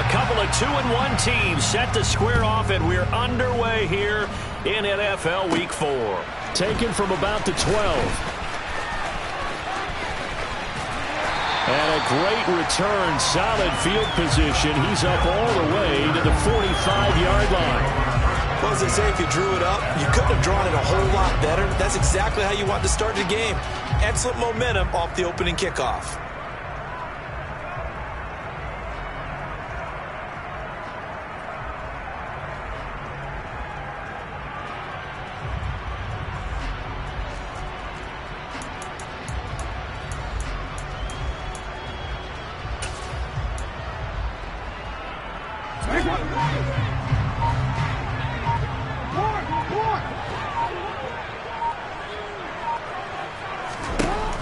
A couple of 2-1 teams set to square off, and we're underway here in NFL Week 4. Taken from about the 12. And a great return, solid field position. He's up all the way to the 45-yard line. Well, as they say, if you drew it up, you couldn't have drawn it a whole lot better. That's exactly how you want to start the game. Excellent momentum off the opening kickoff.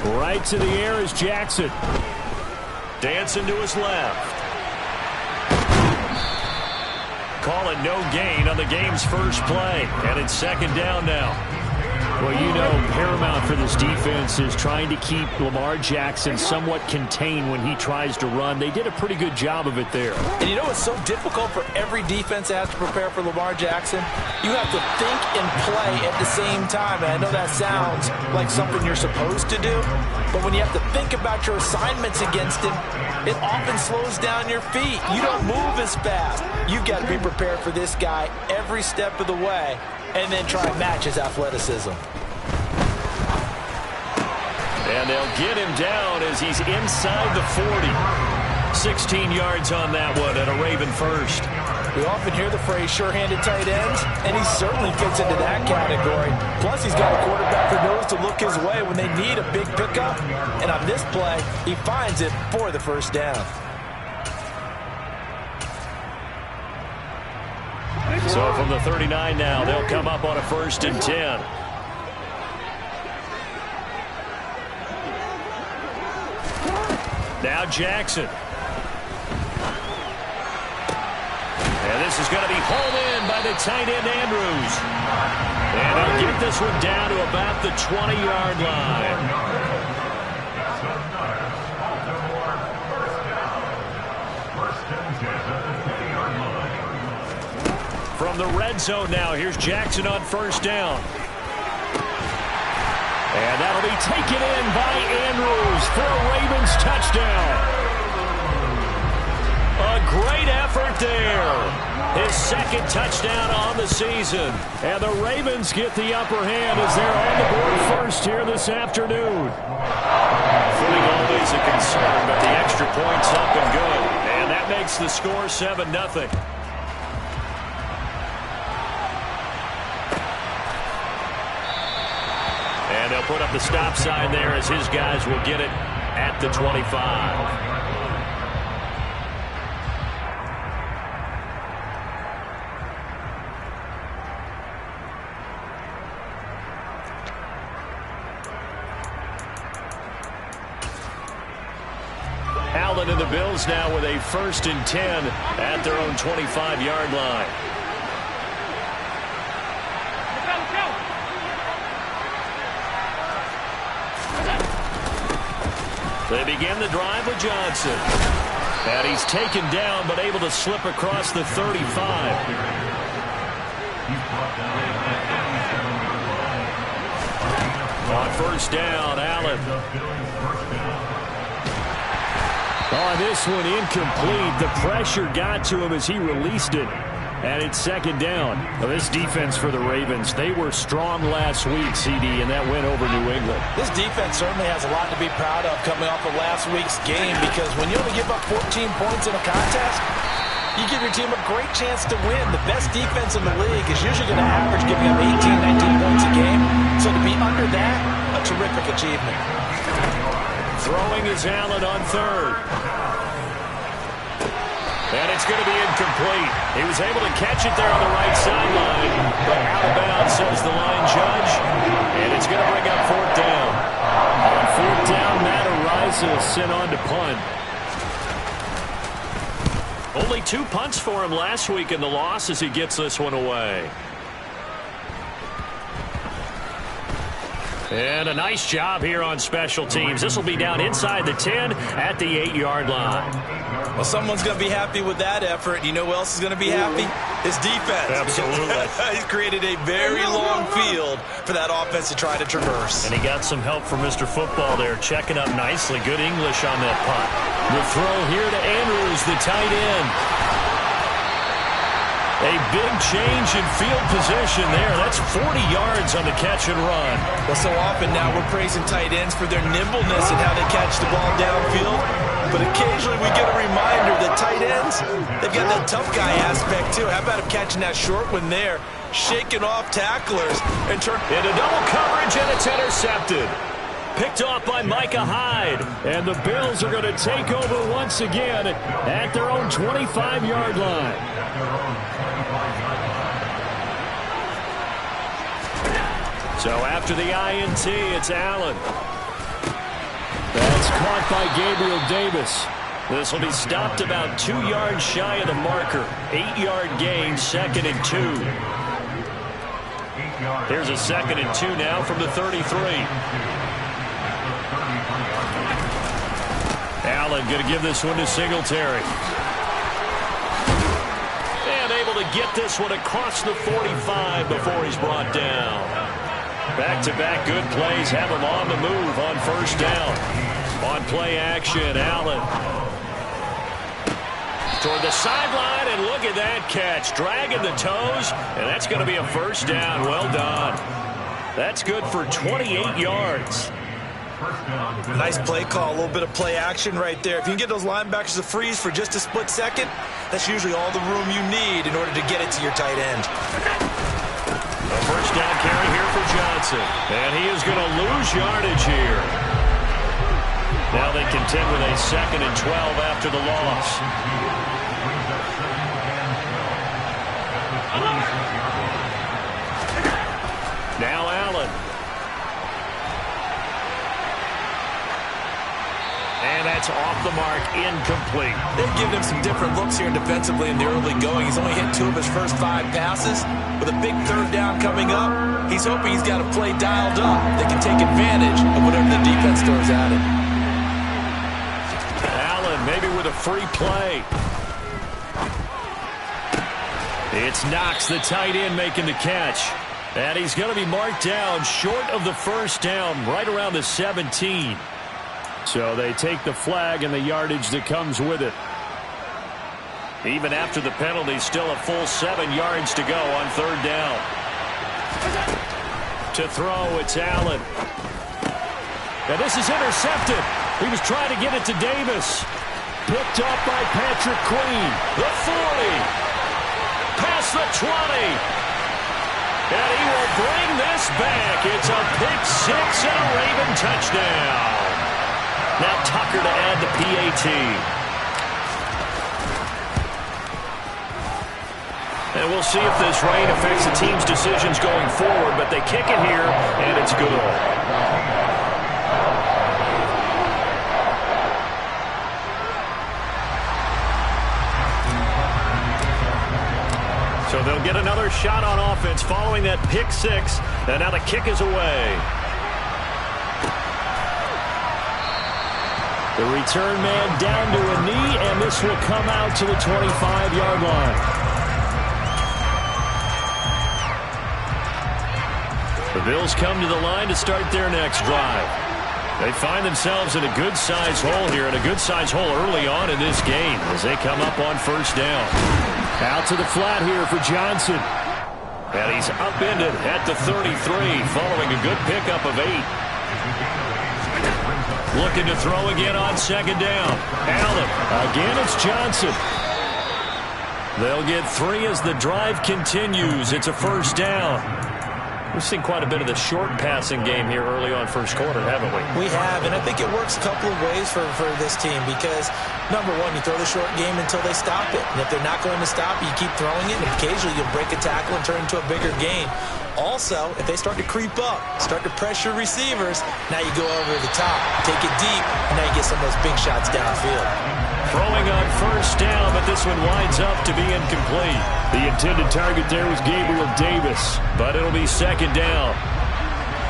Right to the air is Jackson. Dancing to his left. Call it no gain on the game's first play. And it's second down now. Well, you know, paramount for this defense is trying to keep Lamar Jackson somewhat contained when he tries to run. They did a pretty good job of it there. And you know what's so difficult for every defense that has to prepare for Lamar Jackson? You have to think and play at the same time. And I know that sounds like something you're supposed to do, but when you have to think about your assignments against him, it often slows down your feet. You don't move as fast. You've got to be prepared for this guy every step of the way and then try and match his athleticism. And they'll get him down as he's inside the 40. 16 yards on that one and a Raven first. We often hear the phrase sure-handed tight ends, and he certainly fits into that category. Plus, he's got a quarterback who knows to look his way when they need a big pickup. And on this play, he finds it for the first down. So from the 39 now, they'll come up on a 1st and 10. Now Jackson. And this is going to be hauled in by the tight end Andrews. And they'll get this one down to about the 20-yard line. From the red zone now, here's Jackson on 1st down. And that'll be taken in by Andrews for a Ravens touchdown. A great effort there. His second touchdown on the season. And the Ravens get the upper hand as they're on the board first here this afternoon. Footing always a concern, but the extra point's up and good. And that makes the score 7-0. And they'll put up the stop sign there as his guys will get it at the 25. Allen and the Bills now with a 1st and 10 at their own 25-yard line. They begin the drive with Johnson. And he's taken down but able to slip across the 35. On 1st down, Allen. On this one, incomplete. The pressure got to him as he released it. And it's 2nd down. Now, this defense for the Ravens, they were strong last week, CD, and that went over New England. This defense certainly has a lot to be proud of coming off of last week's game, because when you only give up 14 points in a contest, you give your team a great chance to win. The best defense in the league is usually going to average giving up 18, 19 points a game. So to be under that, a terrific achievement. Throwing is Allen on 3rd. And it's going to be incomplete. He was able to catch it there on the right sideline, but out of bounds, says the line judge. And it's going to bring up 4th down. On 4th down, Matt Araiza sent on to punt. Only 2 punts for him last week in the loss as he gets this one away. And a nice job here on special teams. This will be down inside the 10 at the 8-yard line. Well, someone's going to be happy with that effort. You know who else is going to be happy? His defense. Absolutely. He's created a very long field for that offense to try to traverse. And he got some help from Mr. Football there, checking up nicely. Good English on that punt. The throw here to Andrews, the tight end. A big change in field position there. That's 40 yards on the catch and run. Well, so often now we're praising tight ends for their nimbleness and how they catch the ball downfield. But occasionally we get a reminder that tight ends, they've got that tough guy aspect too. How about him catching that short one there, shaking off tacklers, and turn into double coverage, and it's intercepted. Picked off by Micah Hyde. And the Bills are going to take over once again at their own 25-yard line. So after the INT, it's Allen. That's caught by Gabriel Davis. This will be stopped about 2 yards shy of the marker. 8-yard gain, 2nd and 2. Here's a 2nd and 2 now from the 33. Allen going to give this one to Singletary. And able to get this one across the 45 before he's brought down. Back-to-back good plays have him on the move on first down. On play action, Allen. Toward the sideline, and look at that catch. Dragging the toes, and that's going to be a first down. Well done. That's good for 28 yards. Nice play call, a little bit of play action right there. If you can get those linebackers to freeze for just a split second, that's usually all the room you need in order to get it to your tight end. A first down carry here for Johnson. And he is going to lose yardage here. Now they contend with a 2nd and 12 after the loss. Now Allen. And that's off the mark, incomplete. They've given him some different looks here defensively in the early going. He's only hit 2 of his first 5 passes. With a big 3rd down coming up, he's hoping he's got a play dialed up that can take advantage of whatever the defense throws at him. Allen maybe with a free play. It's Knox, the tight end, making the catch. And he's going to be marked down short of the first down, right around the 17. So they take the flag and the yardage that comes with it. Even after the penalty, still a full 7 yards to go on 3rd down. To throw, it's Allen. And this is intercepted. He was trying to get it to Davis. Picked up by Patrick Queen. The 40. Past the 20. And he will bring this back. It's a pick 6 and a Raven touchdown. Now Tucker to add the PAT. And we'll see if this rain affects the team's decisions going forward, but they kick it here, and it's good. So they'll get another shot on offense following that pick 6, and now the kick is away. The return man down to a knee, and this will come out to the 25-yard line. The Bills come to the line to start their next drive. They find themselves in a good-sized hole here, and a good-sized hole early on in this game as they come up on first down. Out to the flat here for Johnson. And he's upended at the 33 following a good pickup of 8. Looking to throw again on 2nd down. Allen. Again, it's Johnson. They'll get 3 as the drive continues. It's a first down. We've seen quite a bit of the short passing game here early on first quarter, haven't we? We have, and I think it works a couple of ways for this team because, number one, you throw the short game until they stop it. And if they're not going to stop it, you keep throwing it, and occasionally you'll break a tackle and turn it into a bigger gain. Also, if they start to creep up, start to pressure receivers, now you go over the top, take it deep, and now you get some of those big shots downfield. Throwing on first down, but this one winds up to be incomplete. The intended target there was Gabriel Davis, but it'll be 2nd down.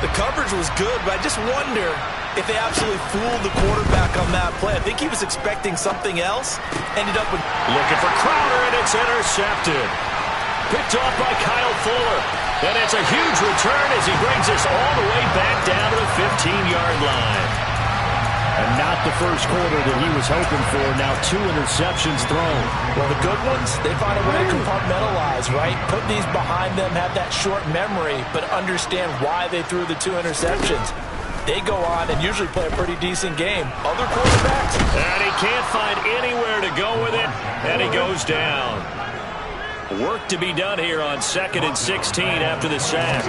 The coverage was good, but I just wonder if they absolutely fooled the quarterback on that play. I think he was expecting something else. Ended up with... Looking for Crowder, and it's intercepted. Picked off by Kyle Fuller. And it's a huge return as he brings us all the way back down to the 15-yard line. And not the first quarter that he was hoping for. Now 2 interceptions thrown. Well, the good ones, they find a way to compartmentalize, right? Put these behind them, have that short memory, but understand why they threw the 2 interceptions. They go on and usually play a pretty decent game. Other quarterbacks... And he can't find anywhere to go with it, and he goes down. Work to be done here on 2nd and 16 after the sack.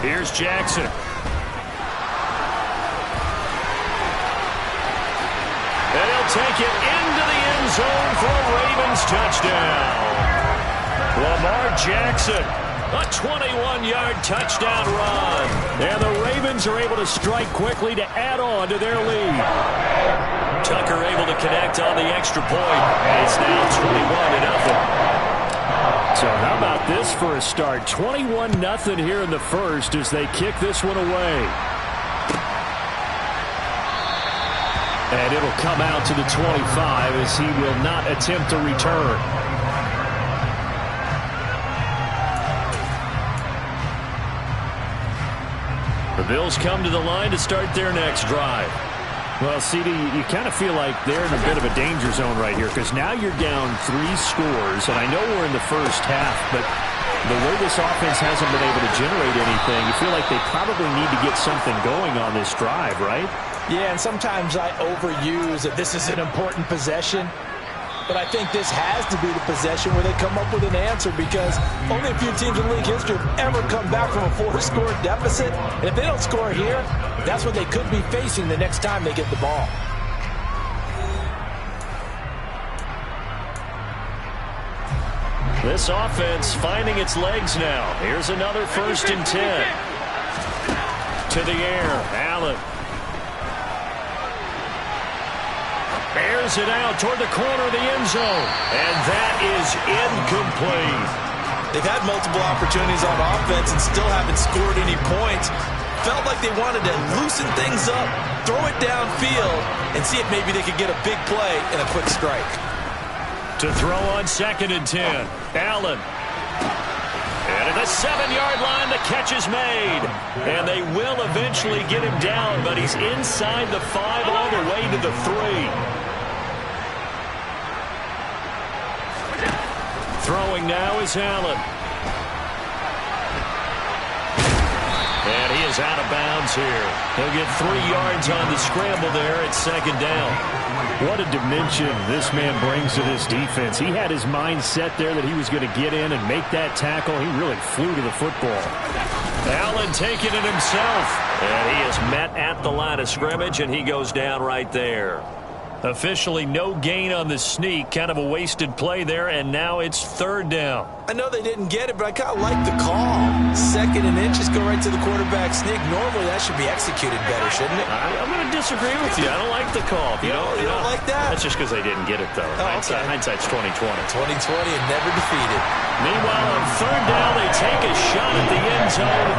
Here's Jackson. And he'll take it into the end zone for a Ravens touchdown. Lamar Jackson, a 21-yard touchdown run. And the Ravens are able to strike quickly to add on to their lead. Tucker able to connect on the extra point. And it's now 21-0. So how about this for a start? 21-0 here in the first as they kick this one away. And it'll come out to the 25 as he will not attempt to return. The Bills come to the line to start their next drive. Well, CD, you kind of feel like they're in a bit of a danger zone right here because now you're down 3 scores, and I know we're in the first half, but the way this offense hasn't been able to generate anything, you feel like they probably need to get something going on this drive, right? Yeah, and sometimes I overuse that this is an important possession. But I think this has to be the possession where they come up with an answer because only a few teams in league history have ever come back from a 4-score deficit. And if they don't score here, that's what they could be facing the next time they get the ball. This offense finding its legs now. Here's another 1st and 10. To the air, Allen. Bears it out toward the corner of the end zone. And that is incomplete. They've had multiple opportunities on offense and still haven't scored any points. Felt like they wanted to loosen things up, throw it downfield, and see if maybe they could get a big play and a quick strike. To throw on 2nd and 10. Allen. And at the 7-yard line, the catch is made. And they will eventually get him down, but he's inside the 5 all the way to the 3. Throwing now is Allen. And he is out of bounds here. He'll get 3 yards on the scramble there at 2nd down. What a dimension this man brings to this defense. He had his mind set there that he was going to get in and make that tackle. He really flew to the football. Allen taking it himself. And he is met at the line of scrimmage, and he goes down right there. Officially no gain on the sneak. Kind of a wasted play there, and now it's 3rd down. I know they didn't get it, but I kind of like the call. 2nd and inches, go right to the quarterback sneak. Normally, that should be executed better, shouldn't it? I'm going to disagree with you. I don't like the call. You don't like that? That's just because they didn't get it, though. Oh, okay. Hindsight's 20/20. 20/20 and never defeated. Meanwhile, on 3rd down, they take a shot at the end zone,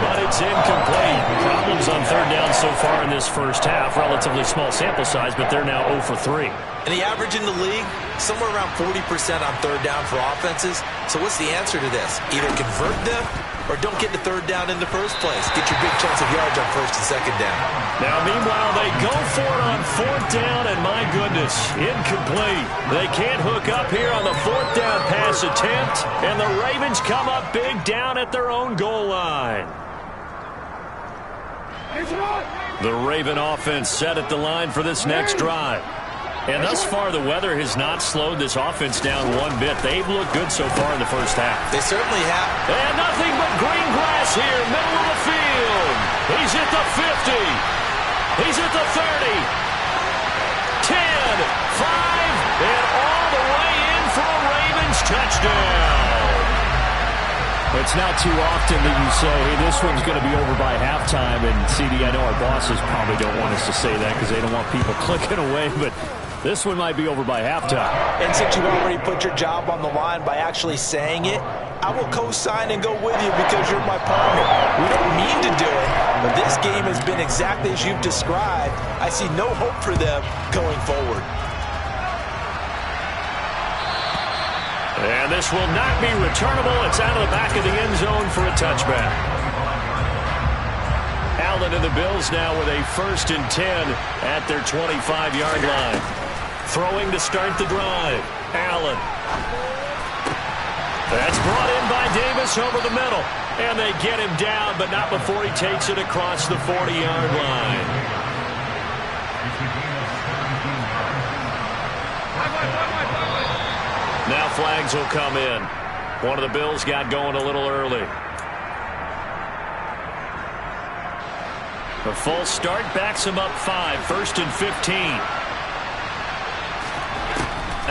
but it's incomplete. Problems on 3rd down so far in this first half. Relatively small sample size, but they're now 0 for 3. And the average in the league, somewhere around 40% on 3rd down for offenses. So what's the answer to this? Either convert them or don't get the 3rd down in the first place. Get your big chunks of yards on 1st and 2nd down. Now, meanwhile, they go for it on 4th down, and my goodness, incomplete. They can't hook up here on the 4th down pass attempt, and the Ravens come up big down at their own goal line. The Raven offense set at the line for this next drive. And thus far, the weather has not slowed this offense down one bit. They've looked good so far in the first half. They certainly have. And nothing but green grass here, middle of the field. He's at the 50. He's at the 30. 10, 5, and all the way in for a Ravens touchdown. It's not too often that you say, hey, this one's going to be over by halftime. And, CD, I know our bosses probably don't want us to say that because they don't want people clicking away, but this one might be over by halftime. And since you've already put your job on the line by actually saying it, I will co-sign and go with you because you're my partner. We don't mean to do it, but this game has been exactly as you've described. I see no hope for them going forward. And this will not be returnable. It's out of the back of the end zone for a touchback. Allen and the Bills now with a 1st and 10 at their 25-yard line. Throwing to start the drive. Allen. That's brought in by Davis over the middle. And they get him down, but not before he takes it across the 40-yard line. Now flags will come in. One of the Bills got going a little early. The false start backs him up 5. 1st and 15.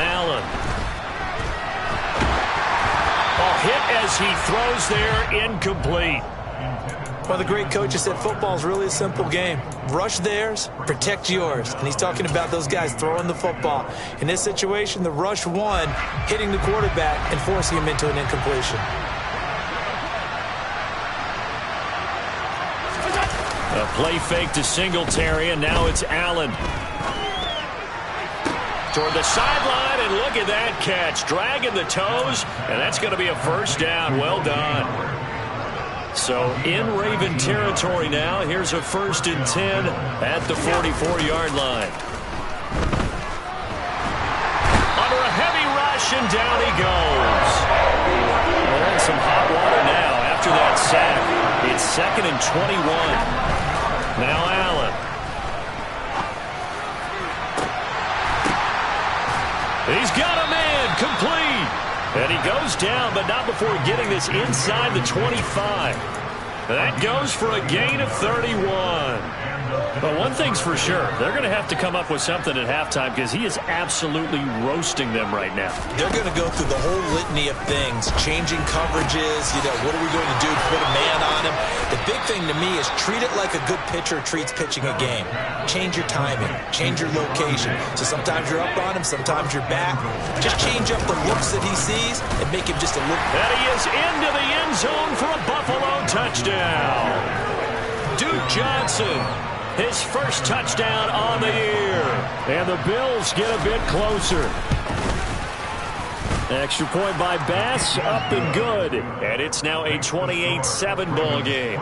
Allen. A hit as he throws there, incomplete. Well, the great coach has said football is really a simple game. Rush theirs, protect yours. And he's talking about those guys throwing the football. In this situation, the rush one, hitting the quarterback and forcing him into an incompletion. A play fake to Singletary, and now it's Allen. Toward the sideline, and look at that catch. Dragging the toes, and that's going to be a 1st down. Well done. So in Raven territory now. Here's a 1st and 10 at the 44-yard line. Under a heavy rush, and down he goes. We're in some hot water now after that sack. It's 2nd and 21. Now Allen. He's got a man, complete. And he goes down, but not before getting this inside the 25. That goes for a gain of 31. But one thing's for sure, they're going to have to come up with something at halftime because he is absolutely roasting them right now. They're going to go through the whole litany of things, changing coverages, what are we going to do to put a man on him? The big thing to me is treat it like a good pitcher treats pitching a game. Change your timing, change your location. So sometimes you're up on him, sometimes you're back. Just change up the looks that he sees and make him just a look. And he is into the end zone for a Buffalo touchdown. Duke Johnson. His 1st touchdown on the year. And the Bills get a bit closer. Extra point by Bass, up and good. And it's now a 28-7 ball game.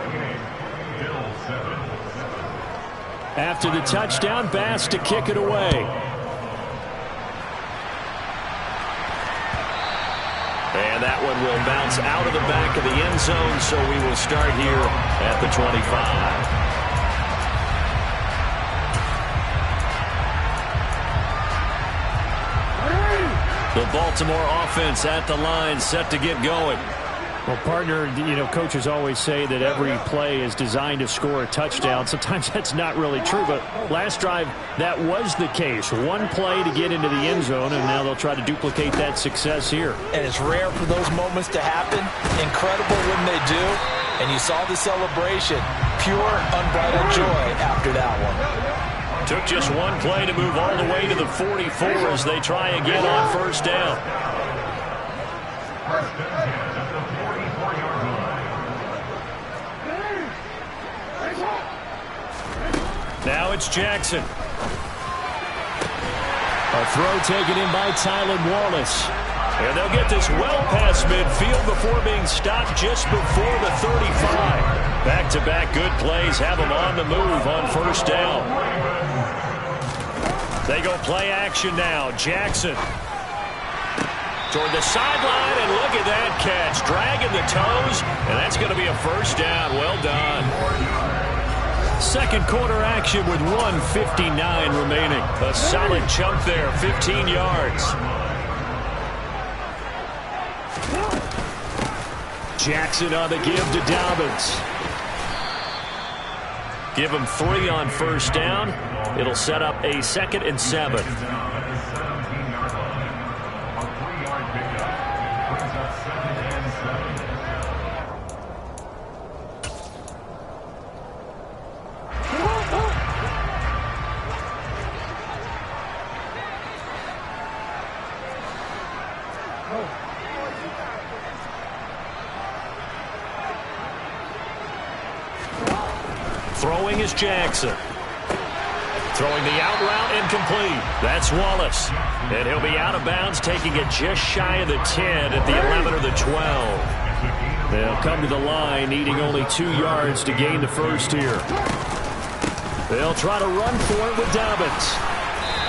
After the touchdown, Bass to kick it away. And that one will bounce out of the back of the end zone, so we will start here at the 25. The Baltimore offense at the line, set to get going. Well, partner, coaches always say that every play is designed to score a touchdown. Sometimes that's not really true, but last drive, that was the case. One play to get into the end zone, and now they'll try to duplicate that success here. And it's rare for those moments to happen. Incredible when they do. And you saw the celebration. Pure, unbridled joy after that one. Took just one play to move all the way to the 44 as they try again on 1st down. Now it's Jackson. A throw taken in by Tylan Wallace. And they'll get this well past midfield before being stopped just before the 35. Back-to-back good plays have them on the move on 1st down. They go play action now. Jackson toward the sideline, and look at that catch. Dragging the toes, and that's going to be a 1st down. Well done. 2nd quarter action with 1:59 remaining. A solid chunk there, 15 yards. Jackson on the give to Dobbins. Give him 3 on 1st down. It'll set up a 2nd and 7. is Jackson. Throwing the out route incomplete. That's Wallace. And he'll be out of bounds, taking it just shy of the 10 at the 11 or the 12. They'll come to the line, needing only 2 yards to gain the first here. They'll try to run for it with Dobbins.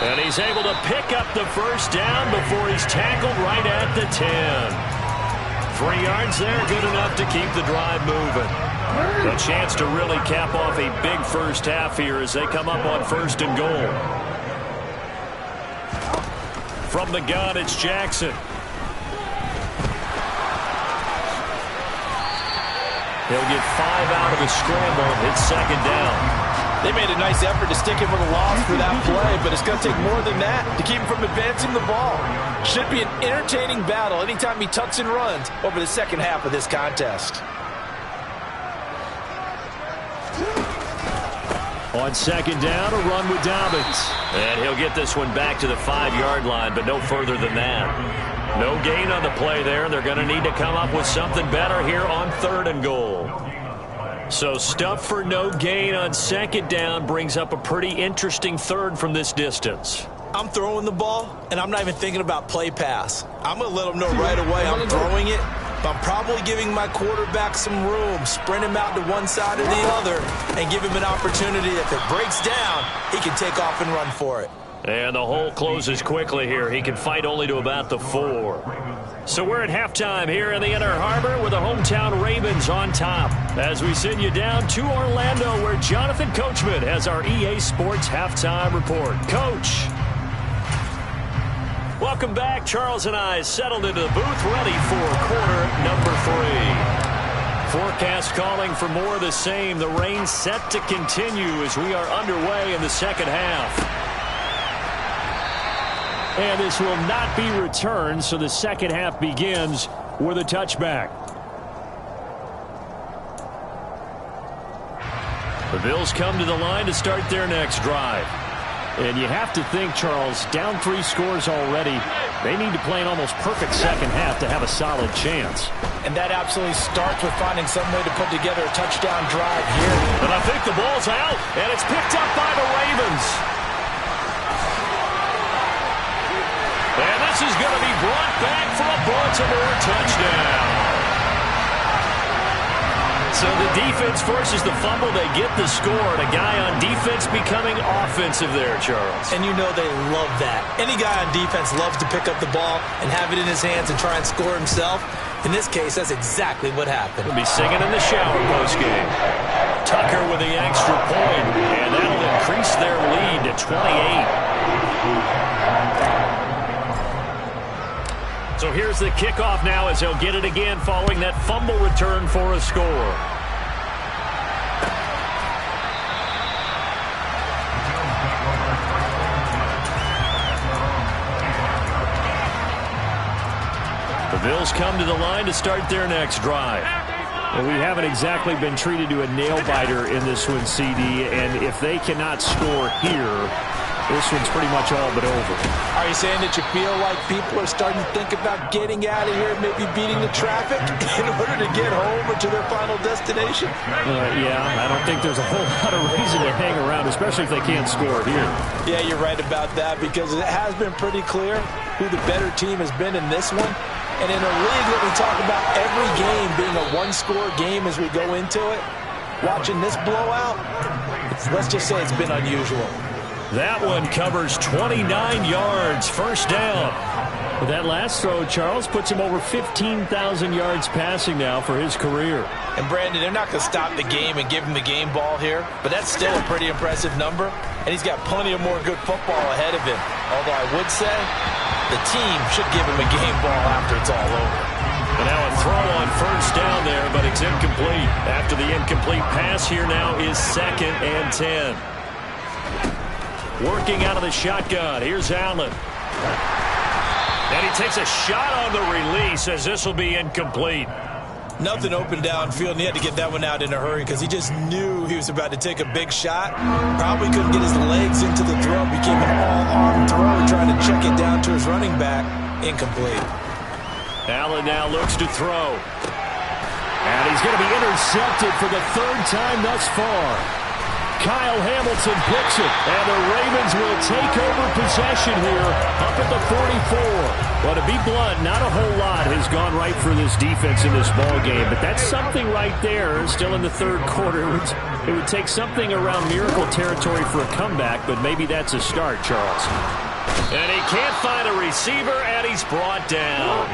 And he's able to pick up the first down before he's tackled right at the 10. 3 yards there, good enough to keep the drive moving. A chance to really cap off a big first half here as they come up on 1st and goal. From the gun, it's Jackson. He'll get 5 out of the scramble. It's 2nd down. They made a nice effort to stick him with a loss for that play, but it's going to take more than that to keep him from advancing the ball. Should be an entertaining battle anytime he tucks and runs over the second half of this contest. On 2nd down, a run with Dobbins. And he'll get this one back to the 5-yard line, but no further than that. No gain on the play there. They're going to need to come up with something better here on 3rd and goal. So stuff for no gain on 2nd down brings up a pretty interesting 3rd from this distance. I'm throwing the ball, and I'm not even thinking about play pass. I'm going to let them know right away I'm throwing it. I'm probably giving my quarterback some room, sprint him out to one side or the other, and give him an opportunity. If it breaks down, he can take off and run for it. And the hole closes quickly here. He can fight only to about the 4. So we're at halftime here in the Inner Harbor with the hometown Ravens on top. As we send you down to Orlando where Jonathan Coachman has our EA Sports Halftime Report. Coach. Welcome back. Charles and I settled into the booth, ready for quarter number 3. Forecast calling for more of the same. The rain set to continue as we are underway in the second half. And this will not be returned, so the second half begins with a touchback. The Bills come to the line to start their next drive. And you have to think, Charles, down 3 scores already. They need to play an almost perfect second half to have a solid chance. And that absolutely starts with finding some way to put together a touchdown drive here. And I think the ball's out, and it's picked up by the Ravens. And this is going to be brought back for a Baltimore touchdown. So the defense forces the fumble. They get the score. And a guy on defense becoming offensive there, Charles. And you know they love that. Any guy on defense loves to pick up the ball and have it in his hands and try and score himself. In this case, that's exactly what happened. He'll be singing in the shower postgame. Tucker with the extra point, and that'll increase their lead to 28. So here's the kickoff now as he'll get it again following that fumble return for a score. The Bills come to the line to start their next drive. Well, we haven't exactly been treated to a nail-biter in this one, CD, and if they cannot score here, this one's pretty much all but over. Are you saying that you feel like people are starting to think about getting out of here, maybe beating the traffic in order to get home or to their final destination? Yeah, I don't think there's a whole lot of reason to hang around, especially if they can't score here. Yeah, you're right about that because it has been pretty clear who the better team has been in this one. And in a league that we talk about every game being a one-score game as we go into it, watching this blowout, let's just say it's been unusual. That one covers 29 yards, first down. But that last throw, Charles, puts him over 15,000 yards passing now for his career. And, Brandon, they're not going to stop the game and give him the game ball here, but that's still a pretty impressive number, and he's got plenty of more good football ahead of him. Although I would say the team should give him a game ball after it's all over. And now a throw on first down there, but it's incomplete. After the incomplete pass, here now is 2nd and 10. Working out of the shotgun. Here's Allen. And he takes a shot on the release as this will be incomplete. Nothing open downfield, and he had to get that one out in a hurry because he just knew he was about to take a big shot. Probably couldn't get his legs into the throw. Became an all-arm throw, trying to check it down to his running back. Incomplete. Allen now looks to throw. And he's going to be intercepted for the 3rd time thus far. Kyle Hamilton picks it, and the Ravens will take over possession here up at the 44. Well, to be blunt, not a whole lot has gone right for this defense in this ball game, but that's something right there. Still in the third quarter, it would take something around miracle territory for a comeback, but maybe that's a start, Charles. And he can't find a receiver, and he's brought down.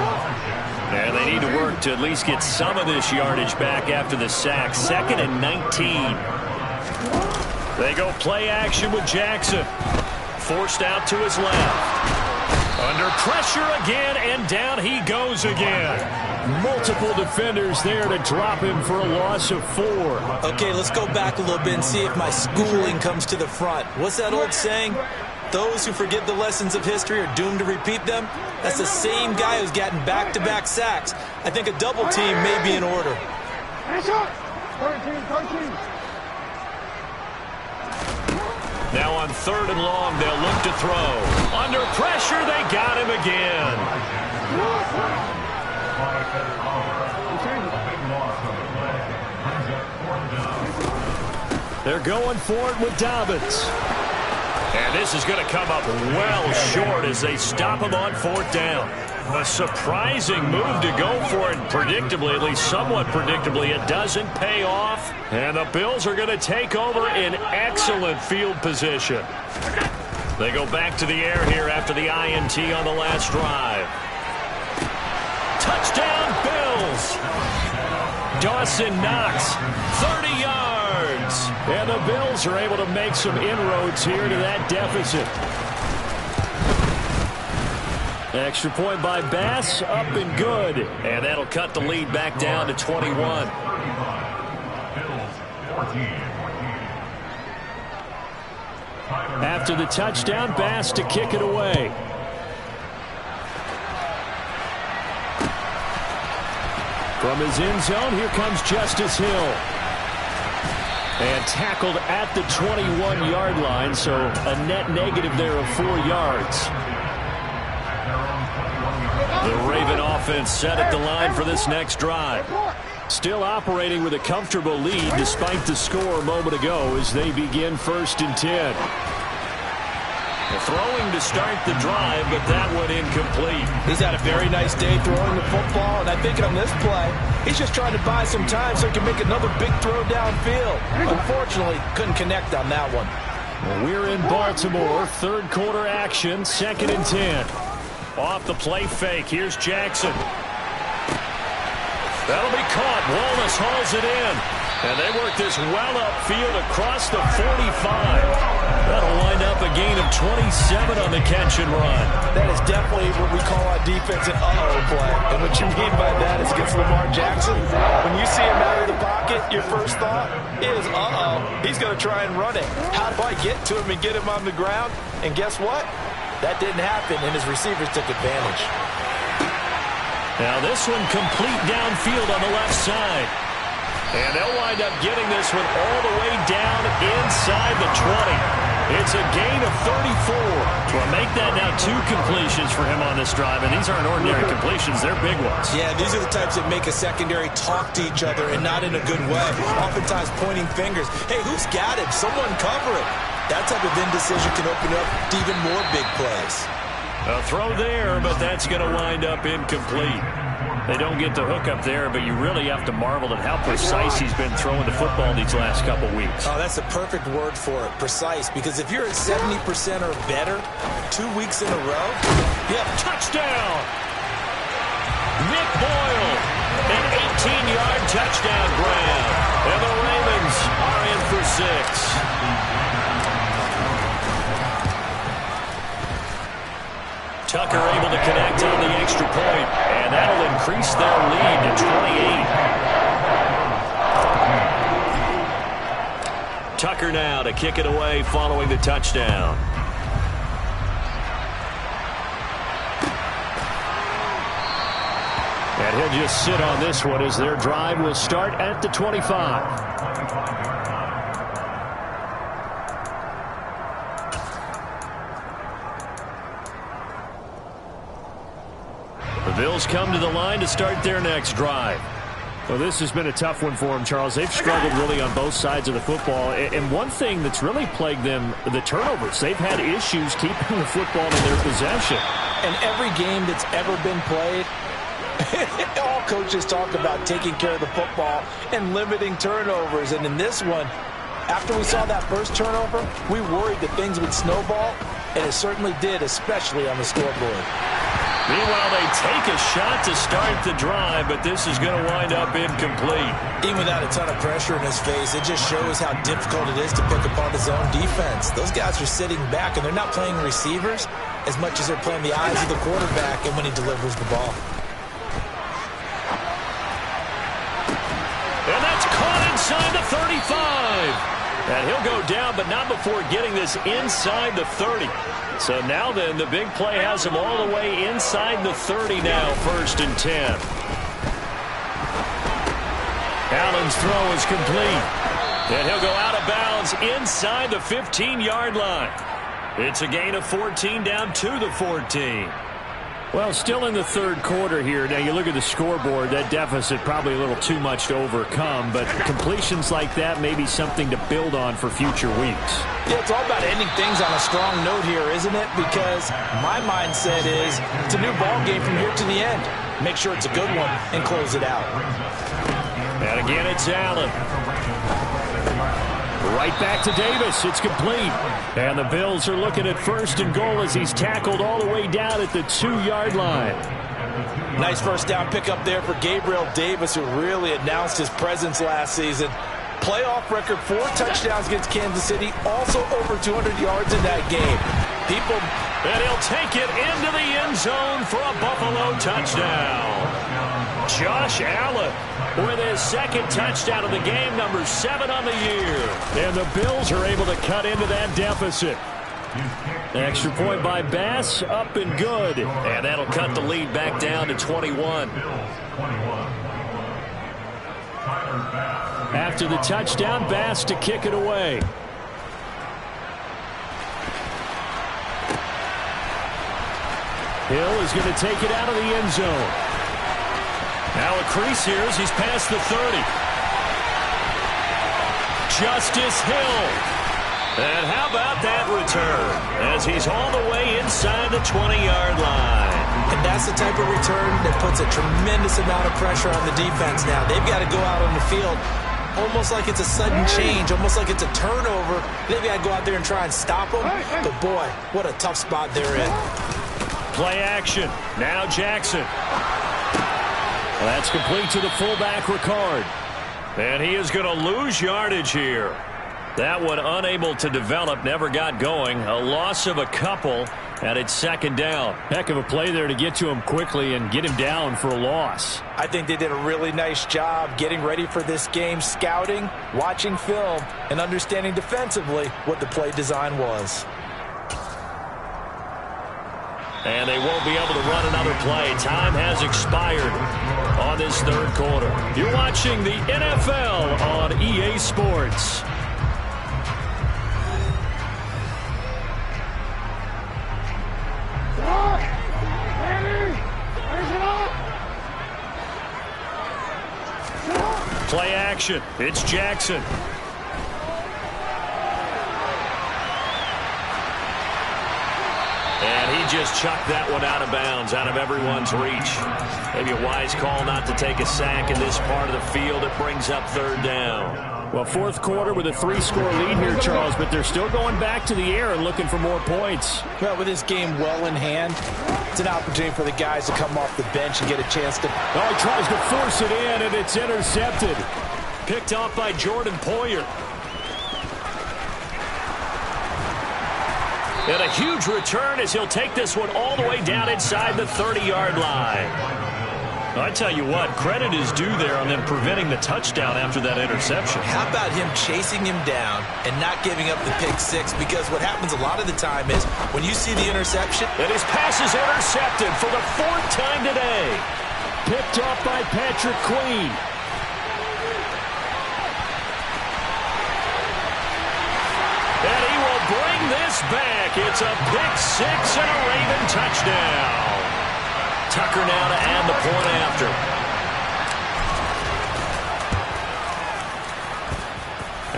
And they need to work to at least get some of this yardage back after the sack. 2nd and 19. They go play action with Jackson. Forced out to his left. Under pressure again, and down he goes again. Multiple defenders there to drop him for a loss of 4. Okay, let's go back a little bit and see if my schooling comes to the front. What's that old saying? Those who forget the lessons of history are doomed to repeat them. That's the same guy who's gotten back-to-back sacks. I think a double team may be in order. Now on 3rd and long, they'll look to throw. Under pressure, they got him again. They're going for it with Dobbins. And this is going to come up well short as they stop him on 4th down. A surprising move to go for it. Predictably, at least somewhat predictably, it doesn't pay off. And the Bills are going to take over in excellent field position. They go back to the air here after the INT on the last drive. Touchdown, Bills! Dawson Knox, 30 yards. And the Bills are able to make some inroads here to that deficit. Extra point by Bass, up and good. And that'll cut the lead back down to 21. After the touchdown, Bass to kick it away. From his end zone, here comes Justice Hill. And tackled at the 21-yard line, so a net negative there of 4 yards. The Raven offense set at the line for this next drive. Still operating with a comfortable lead despite the score a moment ago as they begin 1st and 10. Throwing to start the drive, but that one incomplete. He's had a very nice day throwing the football, and I think on this play, he's just trying to buy some time so he can make another big throw downfield. Unfortunately, couldn't connect on that one. Well, we're in Baltimore, 3rd quarter action, 2nd and 10. Off the play fake, here's Jackson. That'll be caught. Wallace hauls it in. And they work this well upfield across the 45. That'll wind up a gain of 27 on the catch and run. That is definitely what we call on defense an uh-oh play. And what you mean by that is against Lamar Jackson. When you see him out of the pocket, your first thought is, uh-oh, he's going to try and run it. How do I get to him and get him on the ground? And guess what? That didn't happen, and his receivers took advantage. Now this one complete downfield on the left side. And they'll wind up getting this one all the way down inside the 20. It's a gain of 34. Well, make that now 2 completions for him on this drive, and these aren't ordinary completions. They're big ones. Yeah, these are the types that make a secondary talk to each other and not in a good way. Oftentimes pointing fingers. Hey, who's got him? Someone cover it. That type of indecision can open up to even more big plays. A throw there, but that's going to wind up incomplete. They don't get the hook up there, but you really have to marvel at how precise he's been throwing the football these last couple weeks. Oh, that's a perfect word for it, precise, because if you're at 70% or better 2 weeks in a row, yep, touchdown! Nick Boyle, an 18-yard touchdown grab, and the Ravens are in for 6. Tucker able to connect on the extra point, and that'll increase their lead to 28. Tucker now to kick it away following the touchdown. And he'll just sit on this one as their drive will start at the 25. The Bills come to the line to start their next drive. Well, this has been a tough one for them, Charles. They've struggled really on both sides of the football. And one thing that's really plagued them, the turnovers. They've had issues keeping the football in their possession. And every game that's ever been played, all coaches talk about taking care of the football and limiting turnovers. And in this one, after we saw that first turnover, we worried that things would snowball, and it certainly did, especially on the scoreboard. Meanwhile, they take a shot to start the drive, but this is going to wind up incomplete. Even without a ton of pressure in his face, it just shows how difficult it is to pick apart his own defense. Those guys are sitting back, and they're not playing receivers as much as they're playing the eyes of the quarterback and when he delivers the ball. And that's caught inside the 35. And he'll go down, but not before getting this inside the 30. So now then, the big play has him all the way inside the 30 now, 1st and 10. Allen's throw is complete. And he'll go out of bounds inside the 15-yard line. It's a gain of 14 down to the 14. Well, still in the third quarter here. Now, you look at the scoreboard, that deficit probably a little too much to overcome, but completions like that may be something to build on for future weeks. Yeah, it's all about ending things on a strong note here, isn't it? Because my mindset is it's a new ball game from here to the end. Make sure it's a good one and close it out. And again, it's Allen. Right back to Davis. It's complete. And the Bills are looking at 1st and goal as he's tackled all the way down at the 2-yard line. Nice first down pickup there for Gabriel Davis, who really announced his presence last season. Playoff record, 4 touchdowns against Kansas City, also over 200 yards in that game. And he'll take it into the end zone for a Buffalo touchdown. Josh Allen with his 2nd touchdown of the game, number 7 on the year. And the Bills are able to cut into that deficit. Extra point by Bass, up and good. And that'll cut the lead back down to 21. After the touchdown, Bass to kick it away. Hill is going to take it out of the end zone. Now a crease here as he's past the 30. Justice Hill. And how about that return as he's all the way inside the 20-yard line. And that's the type of return that puts a tremendous amount of pressure on the defense now. They've got to go out on the field almost like it's a sudden change, almost like it's a turnover. They've got to go out there and try and stop them. But boy, what a tough spot they're in. Play action. Now Jackson. Well, that's complete to the fullback, Ricard. And he is going to lose yardage here. That one unable to develop, never got going. A loss of a couple, and it's 2nd down. Heck of a play there to get to him quickly and get him down for a loss. I think they did a really nice job getting ready for this game, scouting, watching film, and understanding defensively what the play design was. And they won't be able to run another play. Time has expired on this 3rd quarter. You're watching the NFL on EA Sports. Play action. It's Jackson. And he just chucked that one out of bounds, out of everyone's reach. Maybe a wise call not to take a sack in this part of the field. It brings up 3rd down. Well, 4th quarter with a 3-score lead here, Charles, but they're still going back to the air and looking for more points. Well, with this game well in hand, it's an opportunity for the guys to come off the bench and get a chance to... Oh, he tries to force it in, and it's intercepted. Picked off by Jordan Poyer. And a huge return as he'll take this one all the way down inside the 30-yard line. I tell you what, credit is due there on them preventing the touchdown after that interception. How about him chasing him down and not giving up the pick six? Because what happens a lot of the time is when you see the interception... And his pass is intercepted for the 4th time today. Picked off by Patrick Queen. And he will bring this back. It's a pick six and a Raven touchdown. Tucker now to add the point after.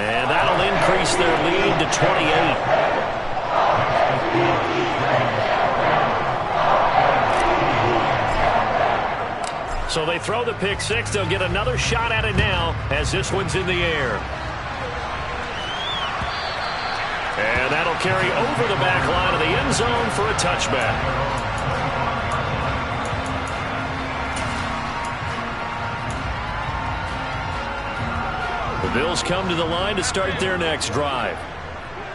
And that'll increase their lead to 28. So they throw the pick six. They'll get another shot at it now as this one's in the air. And that'll carry over the back line of the end zone for a touchback. The Bills come to the line to start their next drive.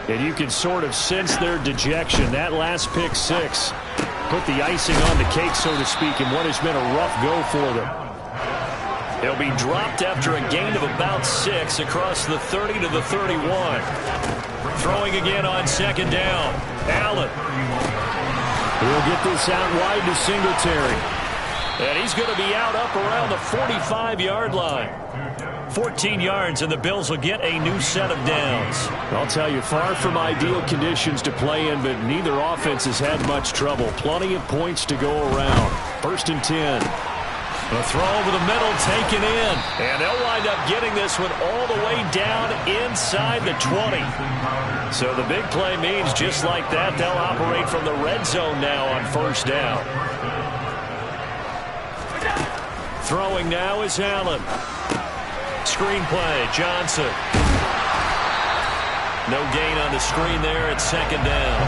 And you can sort of sense their dejection. That last pick six put the icing on the cake, so to speak, in what has been a rough go for them. He'll be dropped after a gain of about 6 across the 30 to the 31. Throwing again on second down. Allen. He'll get this out wide to Singletary. And he's going to be out up around the 45-yard line. 14 yards, and the Bills will get a new set of downs. I'll tell you, far from ideal conditions to play in, but neither offense has had much trouble. Plenty of points to go around. 1st and 10. A throw over the middle, taken in. And they'll wind up getting this one all the way down inside the 20. So the big play means just like that, they'll operate from the red zone now on 1st down. Throwing now is Allen. Screen play, Johnson. No gain on the screen there at 2nd down.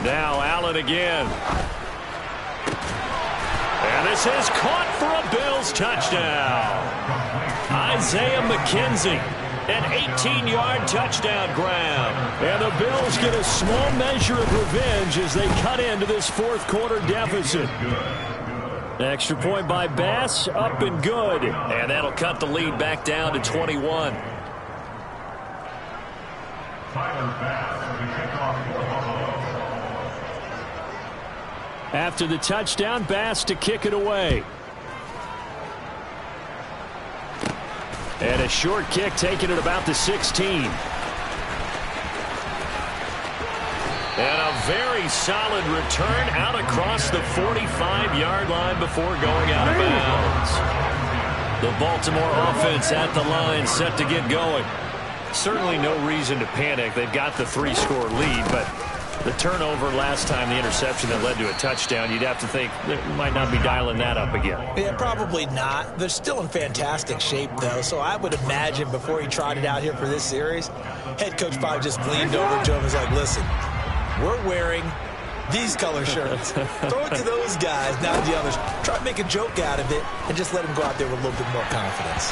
Now Allen again. And this is caught for a Bills touchdown. Isaiah McKenzie. An 18-yard touchdown grab. And the Bills get a small measure of revenge as they cut into this 4th quarter deficit. Extra point by Bass, up and good. And that'll cut the lead back down to 21. After the touchdown, Bass to kick it away. And a short kick taken at about the 16. And a very solid return out across the 45-yard line before going out of bounds. The Baltimore offense at the line set to get going. Certainly no reason to panic. They've got the 3-score lead, but the turnover last time, the interception that led to a touchdown, you'd have to think they might not be dialing that up again. Yeah, probably not. They're still in fantastic shape, though, so I would imagine before he trotted out here for this series, head coach probably just leaned over to him and was like, listen, we're wearing these color shirts. Throw it to those guys, not the others. Try to make a joke out of it and just let them go out there with a little bit more confidence.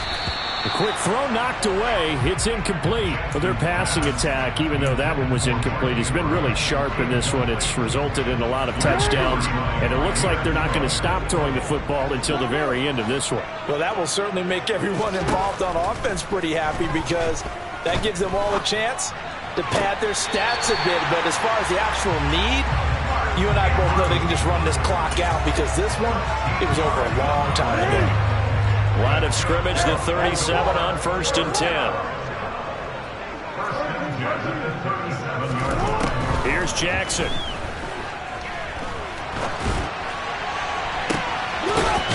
A quick throw knocked away. It's incomplete for their passing attack, even though that one was incomplete. He's been really sharp in this one. It's resulted in a lot of touchdowns, and it looks like they're not going to stop throwing the football until the very end of this one. Well, that will certainly make everyone involved on offense pretty happy because that gives them all a chance to pad their stats a bit. But as far as the actual need, you and I both know they can just run this clock out because this one, it was over a long time ago. Line of scrimmage, the 37 on 1st and 10. Here's Jackson.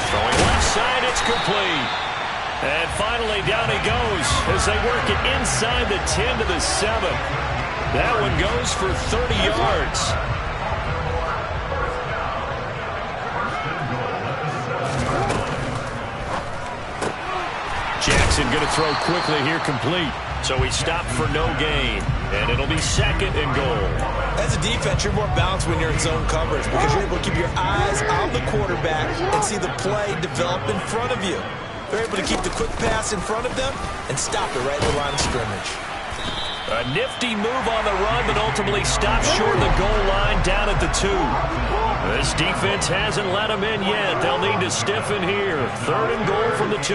Throwing left side, it's complete. And finally down he goes as they work it inside the 10 to the 7. That one goes for 30 yards. Jackson going to throw quickly here, complete. So he stopped for no gain. And it'll be 2nd and goal. As a defense, you're more balanced when you're in zone coverage because you're able to keep your eyes on the quarterback and see the play develop in front of you. They're able to keep the quick pass in front of them and stop it right in the line of scrimmage. A nifty move on the run, but ultimately stops short of the goal line down at the 2. This defense hasn't let them in yet. They'll need to stiffen here. 3rd and goal from the 2.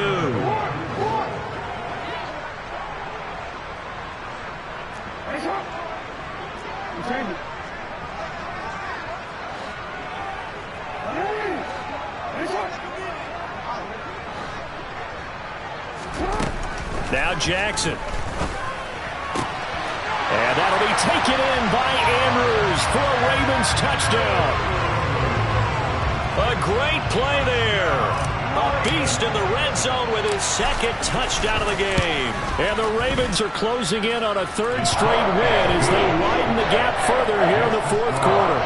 Now Jackson. And that'll be taken in by Andrews for a Ravens touchdown. A great play there. A beast in the red zone with his second touchdown of the game. And the Ravens are closing in on a third straight win as they widen the gap further here in the fourth quarter.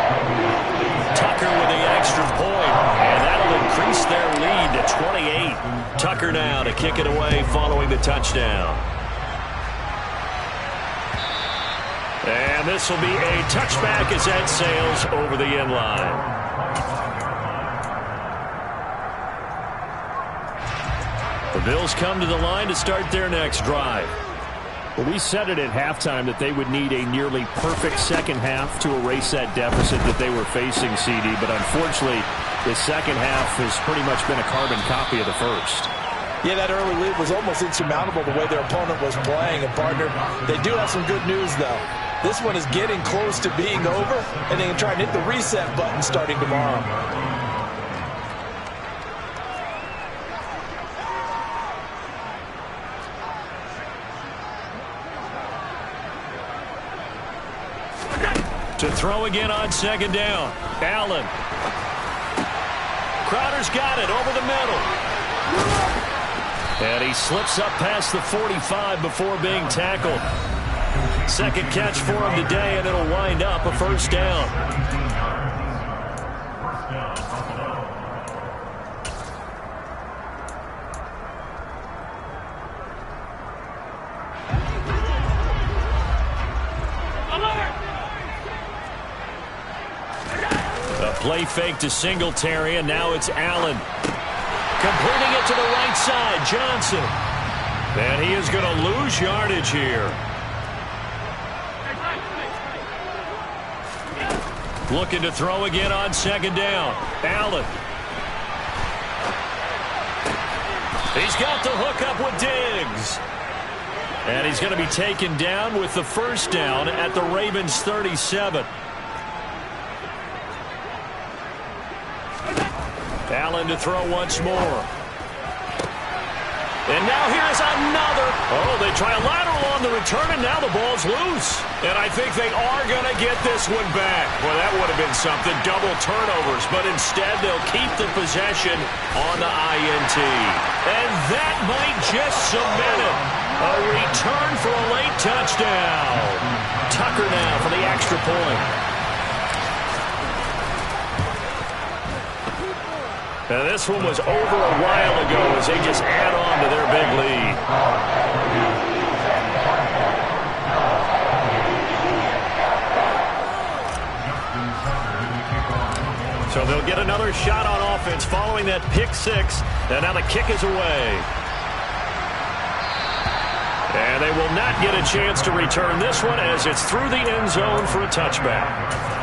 Tucker with the extra point, and that'll increase their lead to 28. Tucker now to kick it away following the touchdown. And this will be a touchback as that sails over the end line. The Bills come to the line to start their next drive. Well, we said it at halftime that they would need a nearly perfect second half to erase that deficit that they were facing, CD. But unfortunately, the second half has pretty much been a carbon copy of the first. Yeah, that early lead was almost insurmountable the way their opponent was playing. And, partner, they do have some good news, though. This one is getting close to being over, and they can try and hit the reset button starting tomorrow. To throw again on second down. Allen. Crowder's got it over the middle. And he slips up past the 45 before being tackled. Second catch for him today, and it'll wind up a first down. A play fake to Singletary, and now it's Allen. Completing it to the right side, Johnson. And he is going to lose yardage here. Looking to throw again on second down. Allen. He's got the hook up with Diggs. And he's going to be taken down with the first down at the Ravens 37. Allen to throw once more. And now here's another. Oh, they try a lateral on the return, and now the ball's loose. And I think they are going to get this one back. Well, that would have been something, double turnovers. But instead, they'll keep the possession on the INT. And that might just cement it. A return for a late touchdown. Tucker now for the extra point. Now, this one was over a while ago as they just add on to their big lead. So they'll get another shot on offense following that pick six. And now the kick is away. And they will not get a chance to return this one as it's through the end zone for a touchback.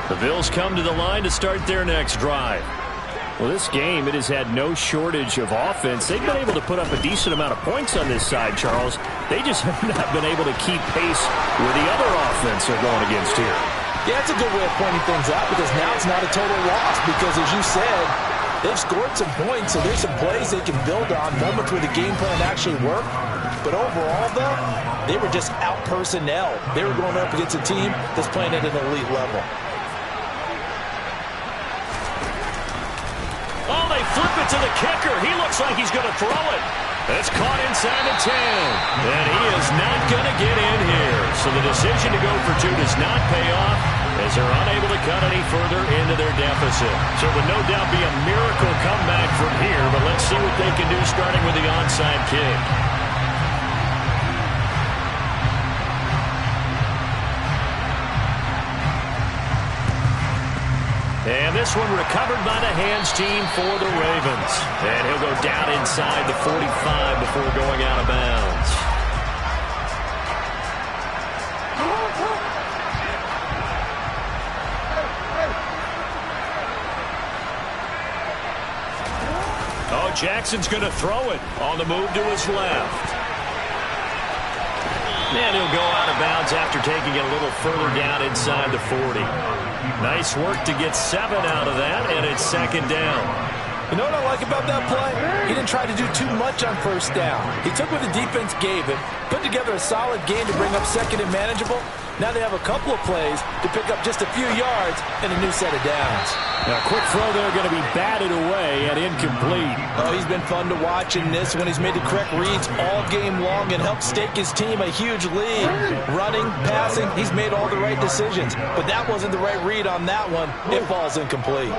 The Bills come to the line to start their next drive. Well, this game, it has had no shortage of offense. They've been able to put up a decent amount of points on this side, Charles. They just have not been able to keep pace with the other offense they're going against here. Yeah, it's a good way of pointing things out because now it's not a total loss because, as you said, they've scored some points, so there's some plays they can build on, moments where the game plan actually worked. But overall, though, they were just out personnel. They were going up against a team that's playing at an elite level. Oh, they flip it to the kicker. He looks like he's going to throw it. It's caught inside the 10. And he is not going to get in here. So the decision to go for two does not pay off as they're unable to cut any further into their deficit. So it would no doubt be a miracle comeback from here, but let's see what they can do starting with the onside kick. And this one recovered by the hands team for the Ravens. And he'll go down inside the 45 before going out of bounds. Oh, Jackson's going to throw it on the move to his left. And he'll go out of bounds after taking it a little further down inside the 40. Nice work to get 7 out of that, and it's second down. You know what I like about that play? He didn't try to do too much on first down. He took what the defense gave him, put together a solid game to bring up second and manageable. Now they have a couple of plays to pick up just a few yards and a new set of downs. Now, a quick throw there going to be batted away and incomplete. Oh, he's been fun to watch in this one. He's made the correct reads all game long and helped stake his team a huge lead. Running, passing, he's made all the right decisions. But that wasn't the right read on that one. It falls incomplete.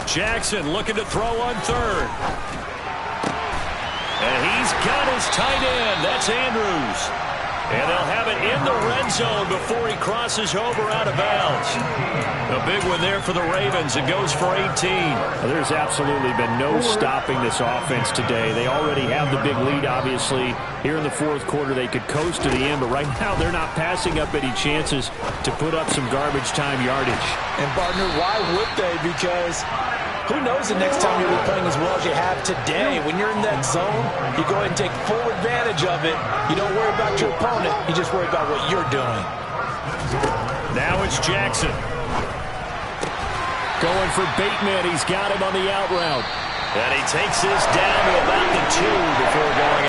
Jackson looking to throw on third. And he's got his tight end. That's Andrews. And they'll have it in the red zone before he crosses over out of bounds. A big one there for the Ravens. It goes for 18. Well, there's absolutely been no stopping this offense today. They already have the big lead, obviously. Here in the fourth quarter, they could coast to the end, but right now they're not passing up any chances to put up some garbage time yardage. And, partner, why would they? Because who knows the next time you'll be playing as well as you have today. When you're in that zone, you go ahead and take full advantage of it. You don't worry about your opponent. You just worry about what you're doing. Now it's Jackson. Going for Bateman. He's got him on the out route. And he takes this down to about the 2 before going